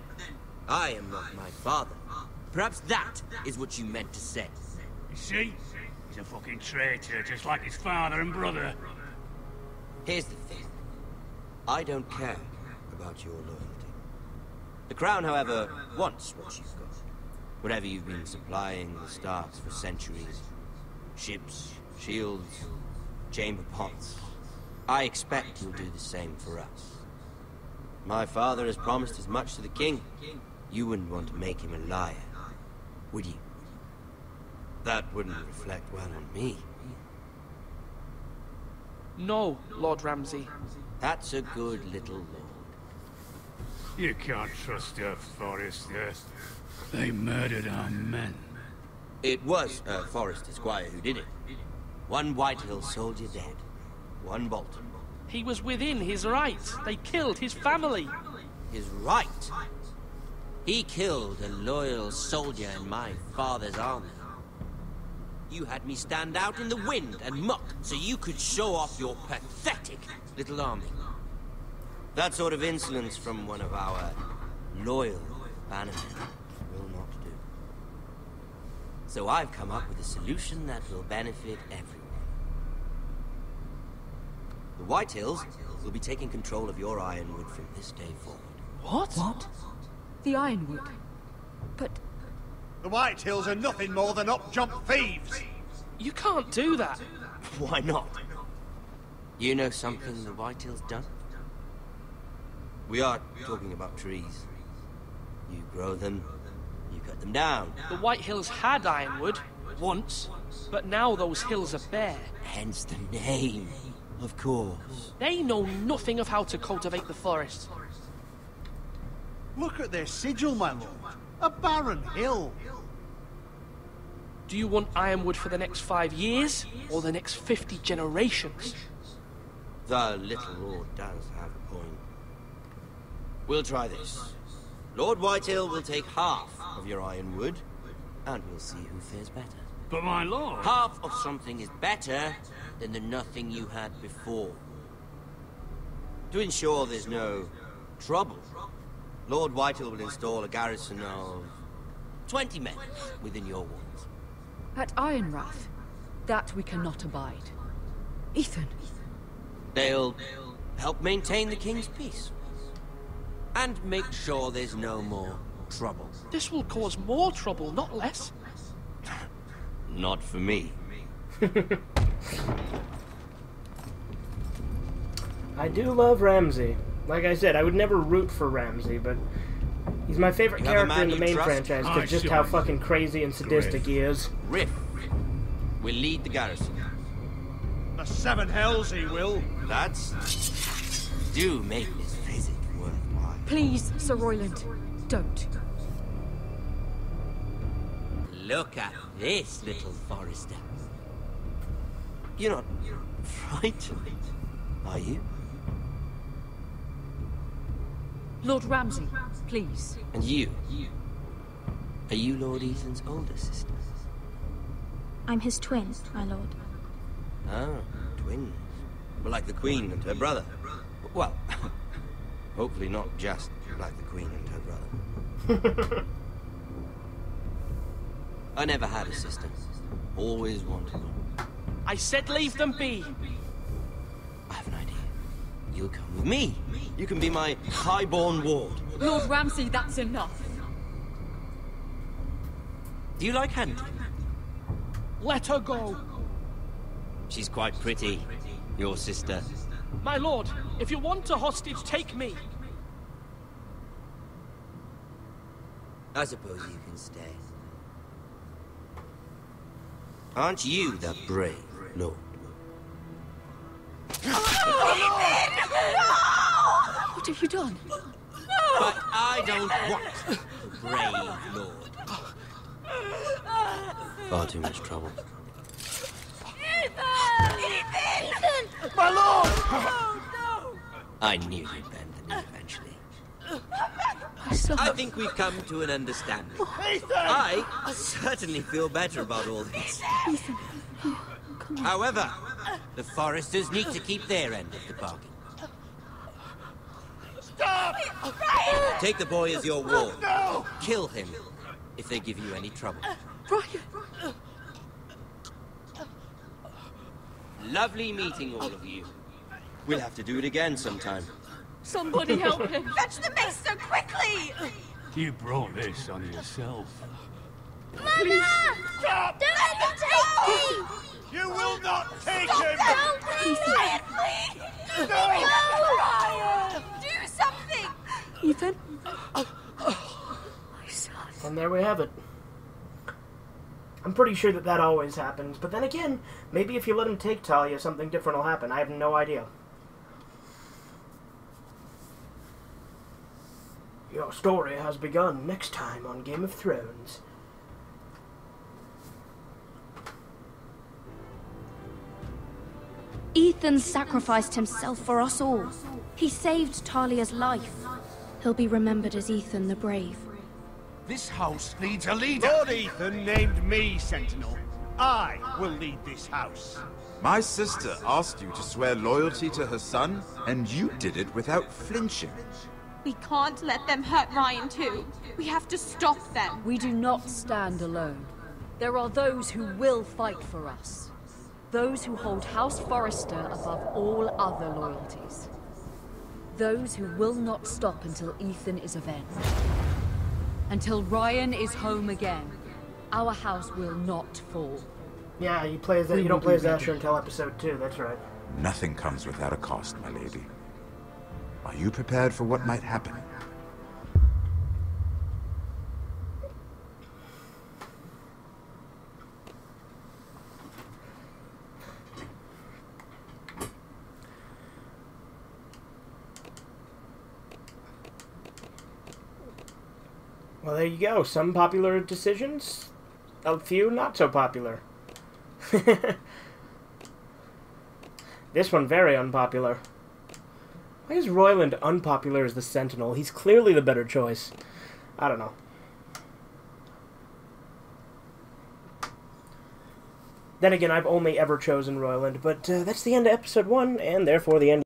I am not my father. Perhaps that is what you meant to say. You see? He's a fucking traitor, just like his father and brother. Here's the thing. I don't care about your loyalty. The Crown, however, wants what you've got. Whatever you've been supplying the Starks for centuries. Ships, shields, chamber pots. I expect you'll do the same for us. My father has promised as much to the king. You wouldn't want to make him a liar, would you? That wouldn't reflect well on me. No, Lord Ramsay. That's a good little lord. You can't trust us, Forrester. They murdered our men. It was Forrester Squire who did it. One Whitehill soldier dead. One Bolton. He was within his rights. They killed his family. His right? He killed a loyal soldier in my father's army. You had me stand out in the wind and muck so you could show off your pathetic little army. That sort of insolence from one of our loyal bannermen will not do. So I've come up with a solution that will benefit everyone. The Whitehills will be taking control of your Ironwood from this day forward. What? The Ironwood? But... The Whitehills are nothing more than up-jump thieves! You can't do that. Why not? You know something the Whitehill's done? We are talking about trees. You grow them, you cut them down. The Whitehills had Ironwood, once, but now those hills are bare. Hence the name, of course. They know nothing of how to cultivate the forest. Look at their sigil, my lord. A barren hill. Do you want Ironwood for the next 5 years, or the next 50 generations? The little lord does have a point. We'll try this. Lord Whitehill will take half of your Ironwood, and we'll see who fares better. But my lord... Half of something is better than the nothing you had before. To ensure there's no trouble, Lord Whitehill will install a garrison of 20 men within your walls. At Ironrath? That we cannot abide. Ethan! They'll help maintain the king's peace. And make sure there's no more trouble. This will cause more trouble, not less. Not for me. I do love Ramsay. Like I said, I would never root for Ramsay, but he's my favorite character in the main franchise because just how fucking crazy and sadistic he is. Riff will lead the garrison. The Seven Hells he will. That's... do make this visit worthwhile. Please, Sir Royland, don't. Look at this, little Forrester. You're not frightened, are you? Lord Ramsay, please. And you? Are you Lord Ethan's older sister? I'm his twin, my lord. Oh, twins. Well, like the Queen and her brother. Well, hopefully not just like the Queen and her brother. I never had a sister. Always wanted one. I said leave them be. I have an idea. You'll come with me. You can be my highborn ward. Lord Ramsay, that's enough. Do you like hunting? Let her go. She's quite pretty, your sister. My lord, if you want a hostage, take me. I suppose you can stay. Aren't you the brave lord? What have you done? But I don't want the brave lord. Far too much trouble. Ethan! My lord! Oh, no! I knew you'd bend the knee eventually. I think we've come to an understanding. I certainly feel better about all this. However, the Foresters need to keep their end of the bargain. Stop! Take the boy as your ward. No! Kill him if they give you any trouble. Brian! Lovely meeting all of you. We'll have to do it again sometime. Somebody help him! Fetch the mace so quickly! You brought this on yourself. Mama! Stop! Don't let him take me! You will not take Stop him! that! Please! No! Brian! Do something! Ethan? And there we have it. I'm pretty sure that that always happens, but then again, maybe if you let him take Talia, something different will happen. I have no idea. Your story has begun next time on Game of Thrones. Ethan sacrificed himself for us all. He saved Talia's life. He'll be remembered as Ethan the Brave. This house needs a leader. Lord Ethan named me Sentinel. I will lead this house. My sister asked you to swear loyalty to her son, and you did it without flinching. We can't let them hurt Ryan too. We have to stop them. We do not stand alone. There are those who will fight for us. Those who hold House Forrester above all other loyalties. Those who will not stop until Ethan is avenged. Until Ryan is home again, our house will not fall. Yeah, you play as that. You don't play as Asher until episode 2. That's right. Nothing comes without a cost, my lady. Are you prepared for what might happen? Well, there you go. Some popular decisions, a few not so popular. This one very unpopular. Why is Royland unpopular as the Sentinel? He's clearly the better choice. I don't know. Then again, I've only ever chosen Royland, but that's the end of episode 1, and therefore the end